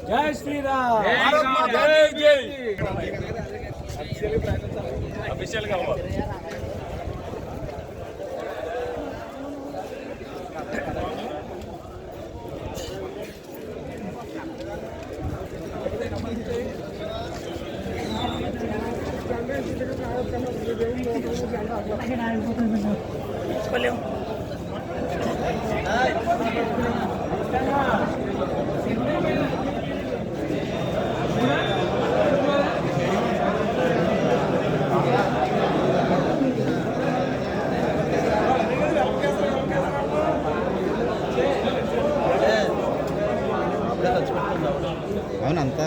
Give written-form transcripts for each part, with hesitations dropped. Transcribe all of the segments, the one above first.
జై శ్రీరామ్. అఫీషియల్ గా అవునంతా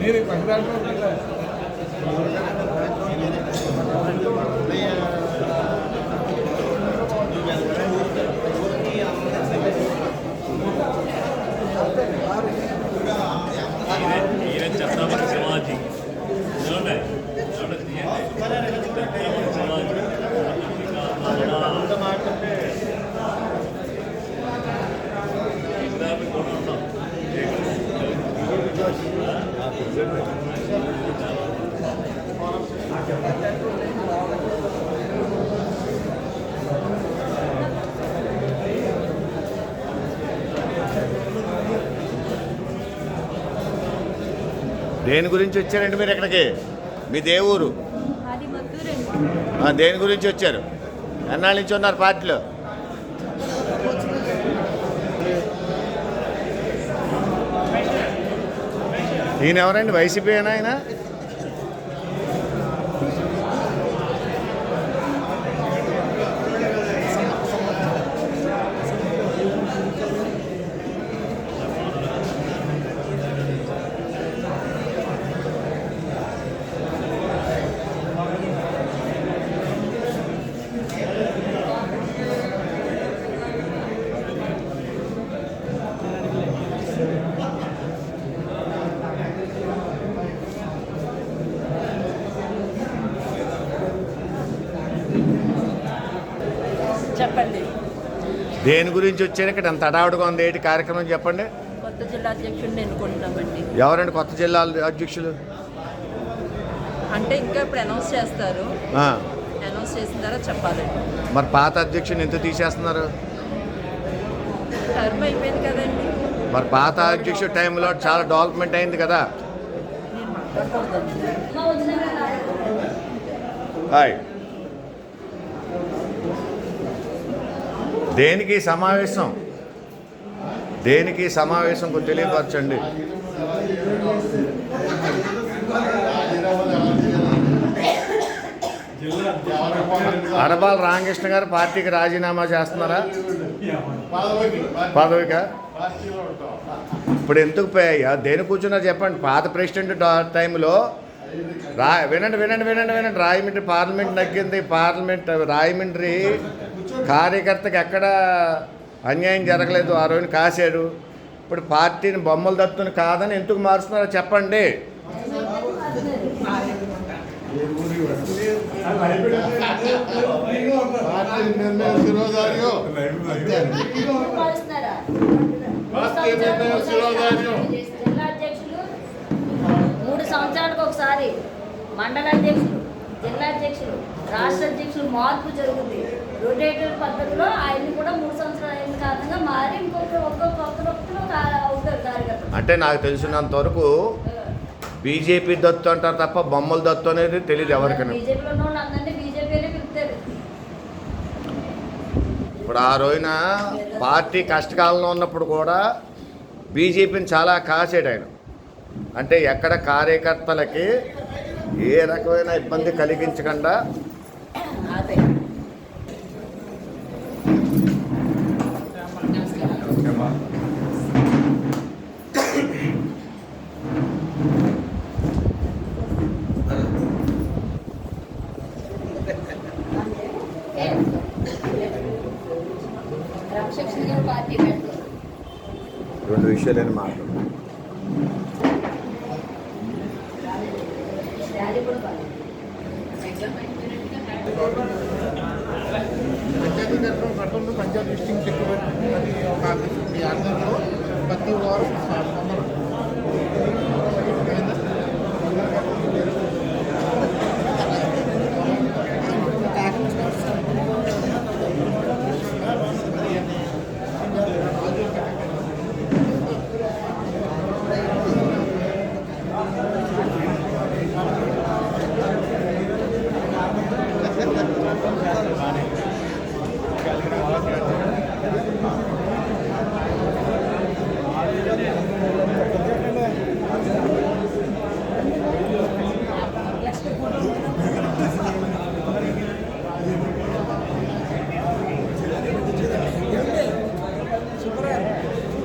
మీరు పక్కదాంట్లో छत्रपति शिवाजी దేని గురించి వచ్చారండి మీరు ఇక్కడికి? మీ దేవురు దేని గురించి వచ్చారు? ఎన్నాళ్ళ నుంచి ఉన్నారు పార్టీలో? ఈయన ఎవరండి? వైసీపీ అయినా ఆయన? చెప్పండి. దేని గురించి వచ్చారు ఇక్కడ? అంత హడావుడిగా ఉంది, ఏంటి కార్యక్రమం చెప్పండి. కొత్త జిల్లా అధ్యక్షుడిని ఎన్నుకుంటున్నామండి. ఎవరండి కొత్త జిల్లా అధ్యక్షులు? అంటే ఇంకా ఇప్పుడు అనౌన్స్ చేస్తారు, అనౌన్స్ చేసిన తర్వాత చెప్పాలండి. మరి పాత అధ్యక్షుని ఎందుకు తీసేస్తున్నారు? టర్మ్ అయిపోయింది కదండి. మరి పాత అధ్యక్షుడు టైంలో చాలా డెవలప్మెంట్ అయింది కదా. హాయ్, దేనికి సమావేశం? దేనికి సమావేశం కొంచెం తెలియపరచండి. అరబాల రామకృష్ణ గారు పార్టీకి రాజీనామా చేస్తున్నారా? పదవికా? ఇప్పుడు ఎందుకు పోయా? దేని కూర్చున్నారు చెప్పండి. పాత ప్రెసిడెంట్ టైంలో వినండి వినండి వినండి వినండి రాయమండ్రి పార్లమెంట్ నగ్గింది. రాయమండ్రి కార్యకర్తకి ఎక్కడ అన్యాయం జరగలేదు. ఆ రోజున కాశాడు. ఇప్పుడు పార్టీని బొమ్మలు దత్తుని కాదని ఎందుకు మారుస్తున్నారో చెప్పండి. సంవత్సరానికి ఒకసారి మండల అధ్యక్షులు, జిల్లా అధ్యక్షులు, రాష్ట్ర అధ్యక్షులు మార్పు జరుగుతుంది. రొటేటివ్ పద్ధతిలో ఆయన్ని కూడా 3 సంవత్సరాలు అయిన కారణంగా మారి ఒక్కొక్క అవుతారు కార్యకర్తలు. అంటే నాకు తెలిసినంత వరకు బీజేపీ దత్తు అంటారు తప్ప బొమ్మల దత్తు అనేది తెలియదు ఎవరికైనా. బీజేపీలో ఉన్న అందరినీ బీజేపీనే పిలుస్తారు. ఇప్పుడు ఆ రోజున పార్టీ కష్టకాలంలో ఉన్నప్పుడు కూడా బీజేపీని చాలా కాసాడు ఆయన. అంటే ఎక్కడ కార్యకర్తలకి ఏ రకమైన ఇబ్బంది కలిగించకుండా రెండు విషయాలని మాట. ర్యాలీ కూడా బాగా పంచాయతీ తరఫున గతంలో పంజాబ్ డిస్ట్రిక్ట్ సెక్రటరీ అది ఒక మీ ఆధ్వర్యంలో ప్రతి వారం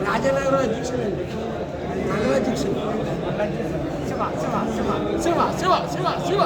రాజనగరం అధ్యక్షుడు అండి మండల అధ్యక్షుడు శివ శివ శివ శివ శివ శివ శివ